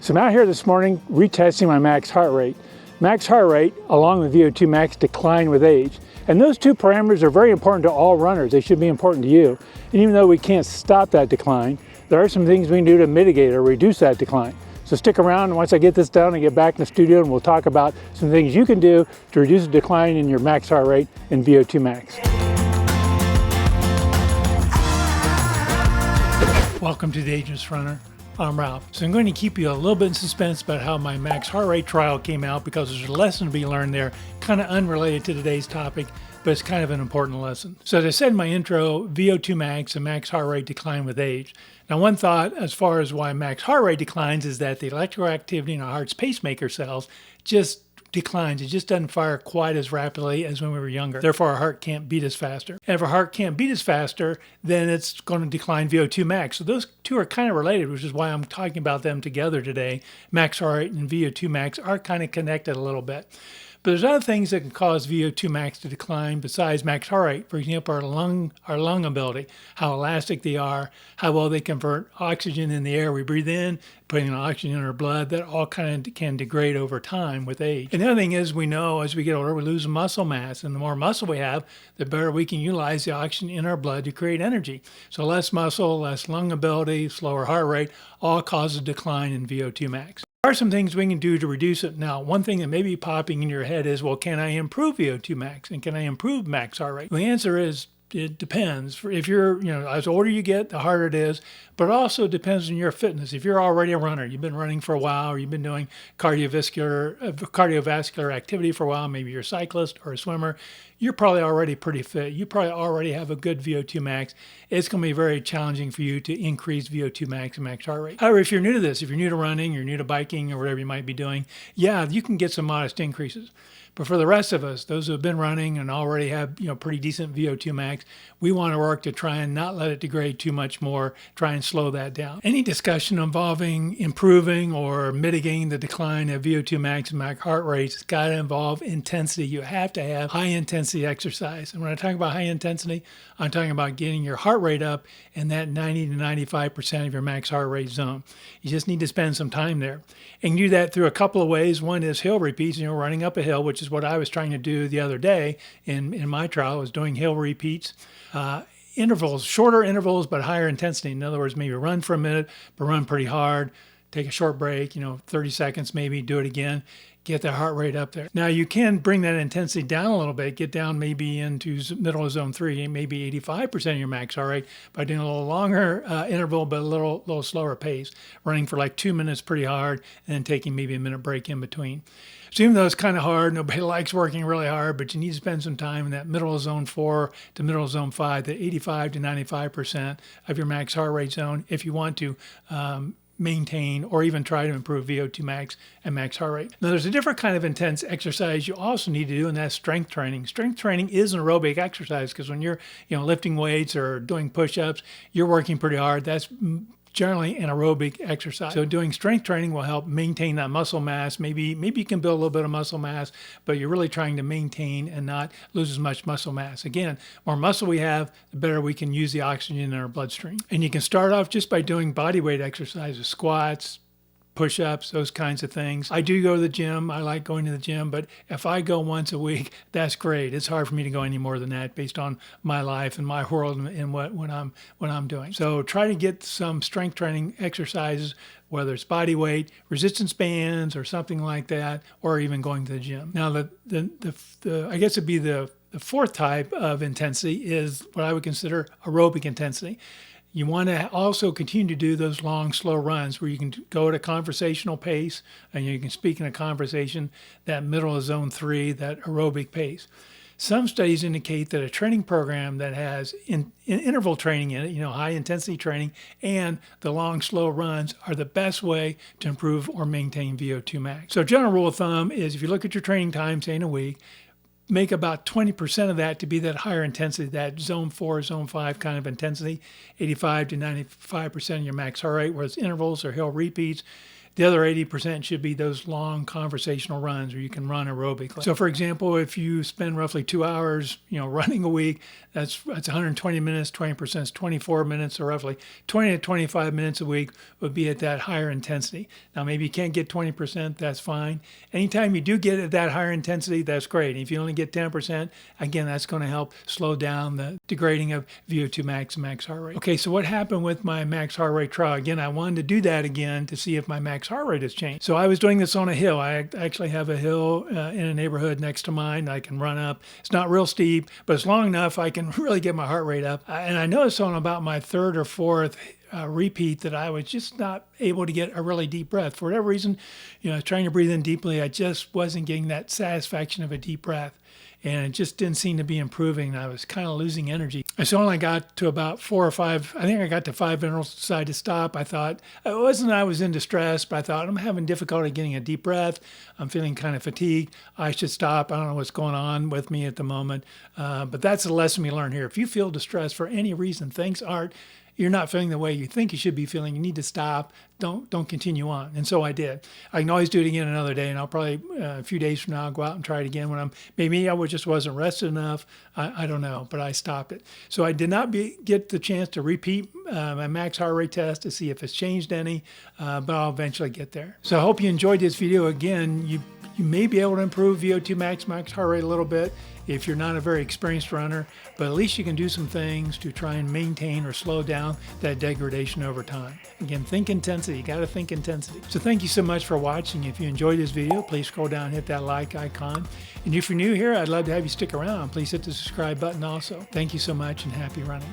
So I'm out here this morning retesting my max heart rate. Max heart rate along with VO2 max decline with age. And those two parameters are very important to all runners. They should be important to you. And even though we can't stop that decline, there are some things we can do to mitigate or reduce that decline. So stick around, and once I get this done, I get back in the studio and we'll talk about some things you can do to reduce the decline in your max heart rate and VO2 max. Welcome to the Ageless Runner. I'm Ralph. So I'm going to keep you a little bit in suspense about how my max heart rate trial came out, because there's a lesson to be learned there, kind of unrelated to today's topic, but it's kind of an important lesson. So as I said in my intro, VO2 max and max heart rate decline with age. Now, one thought as far as why max heart rate declines is that the electrical activity in our heart's pacemaker cells just declines. It just doesn't fire quite as rapidly as when we were younger. Therefore, our heart can't beat as faster. And if our heart can't beat as faster, then it's going to decline VO2 max. So those two are kind of related, which is why I'm talking about them together today. Max heart rate and VO2 max are kind of connected a little bit. But there's other things that can cause VO2 max to decline besides max heart rate. For example, our lung ability, how elastic they are, how well they convert oxygen in the air we breathe in, putting oxygen in our blood. That all kind of can degrade over time with age. And the other thing is, we know as we get older, we lose muscle mass. And the more muscle we have, the better we can utilize the oxygen in our blood to create energy. So less muscle, less lung ability, slower heart rate, all cause a decline in VO2 max. There are some things we can do to reduce it. Now, one thing that may be popping in your head is, well, can I improve VO2 max and can I improve max heart rate? Well, the answer is it depends. If you're, as older you get, the harder it is, but it also depends on your fitness. If you're already a runner, you've been running for a while, or you've been doing cardiovascular activity for a while, maybe you're a cyclist or a swimmer, you're probably already pretty fit. You probably already have a good VO2 max. It's going to be very challenging for you to increase VO2 max and max heart rate. However, if you're new to this, if you're new to running, you're new to biking, or whatever you might be doing, yeah, you can get some modest increases. But for the rest of us, those who have been running and already have pretty decent VO2 max, we want to work to try and not let it degrade too much more, try and slow that down. Any discussion involving improving or mitigating the decline of VO2 max and max heart rates has got to involve intensity. You have to have high intensity exercise. And when I talk about high intensity, I'm talking about getting your heart rate up in that 90 to 95% of your max heart rate zone. You just need to spend some time there. And you do that through a couple of ways. One is hill repeats, running up a hill, which is what I was trying to do the other day in my trial. I was doing hill repeats. Intervals, shorter intervals, but higher intensity. In other words, maybe run for a minute, but run pretty hard. Take a short break, 30 seconds maybe, do it again. Get the heart rate up there. Now, you can bring that intensity down a little bit, get down maybe into middle of zone 3, maybe 85% of your max heart rate by doing a little longer interval, but a little slower pace, running for like 2 minutes pretty hard, and then taking maybe a minute break in between. So even though it's kind of hard, nobody likes working really hard, but you need to spend some time in that middle of zone 4 to middle of zone 5, the 85 to 95% of your max heart rate zone, if you want to maintain or even try to improve VO2 max and max heart rate. Now, there's a different kind of intense exercise you also need to do, and that's strength training. Strength training is an aerobic exercise, because when you're lifting weights or doing push-ups, you're working pretty hard. That's generally an aerobic exercise. So doing strength training will help maintain that muscle mass. Maybe you can build a little bit of muscle mass, but you're really trying to maintain and not lose as much muscle mass. Again, more muscle we have, the better we can use the oxygen in our bloodstream. And you can start off just by doing body weight exercises, squats, push-ups, those kinds of things. I do go to the gym. I like going to the gym, but if I go once a week, that's great. It's hard for me to go any more than that based on my life and my world and what I'm doing. So try to get some strength training exercises, whether it's body weight, resistance bands, or something like that, or even going to the gym. Now, I guess it'd be the fourth type of intensity is what I would consider aerobic intensity. You want to also continue to do those long, slow runs where you can go at a conversational pace and you can speak in a conversation, that middle of zone 3, that aerobic pace. Some studies indicate that a training program that has interval training in it, high intensity training, and the long, slow runs are the best way to improve or maintain VO2 max. So general rule of thumb is, if you look at your training time, say in a week, make about 20% of that to be that higher intensity, that zone 4, zone 5 kind of intensity, 85 to 95% of your max heart rate, whereas intervals or hill repeats, The other 80% should be those long conversational runs where you can run aerobically. So for example, if you spend roughly 2 hours, running a week, that's 120 minutes, 20% is 24 minutes, or roughly 20 to 25 minutes a week would be at that higher intensity. Now, maybe you can't get 20%, that's fine. Anytime you do get at that higher intensity, that's great. If you only get 10%, again, that's going to help slow down the degrading of VO2 max and max heart rate. Okay, so what happened with my max heart rate trial? Again, I wanted to do that again to see if my max heart rate has changed. So I was doing this on a hill. I actually have a hill in a neighborhood next to mine I can run up. It's not real steep, but it's long enough I can really get my heart rate up. And I noticed on about my third or fourth repeat that I was just not able to get a really deep breath. For whatever reason, trying to breathe in deeply, I just wasn't getting that satisfaction of a deep breath. And it just didn't seem to be improving. I was kind of losing energy. I still only got to about 4 or 5. I think I got to 5 intervals, decided to stop. I thought, it wasn't I was in distress, but I thought I'm having difficulty getting a deep breath. I'm feeling kind of fatigued. I should stop. I don't know what's going on with me at the moment. But that's the lesson we learn here. If you feel distressed for any reason, you're not feeling the way you think you should be feeling, you need to stop. Don't continue on. And so I did. I can always do it again another day, and I'll probably a few days from now I'll go out and try it again when maybe I just wasn't rested enough. I don't know, but I stopped it. So I did not get the chance to repeat my max heart rate test to see if it's changed any, but I'll eventually get there. So I hope you enjoyed this video. Again, you may be able to improve VO2 max heart rate a little bit if you're not a very experienced runner, but at least you can do some things to try and maintain or slow down that degradation over time. Again, think intensity. You got to think intensity. So thank you so much for watching. If you enjoyed this video, please scroll down and hit that like icon. And if you're new here, I'd love to have you stick around. Please hit the subscribe button also. Thank you so much and happy running.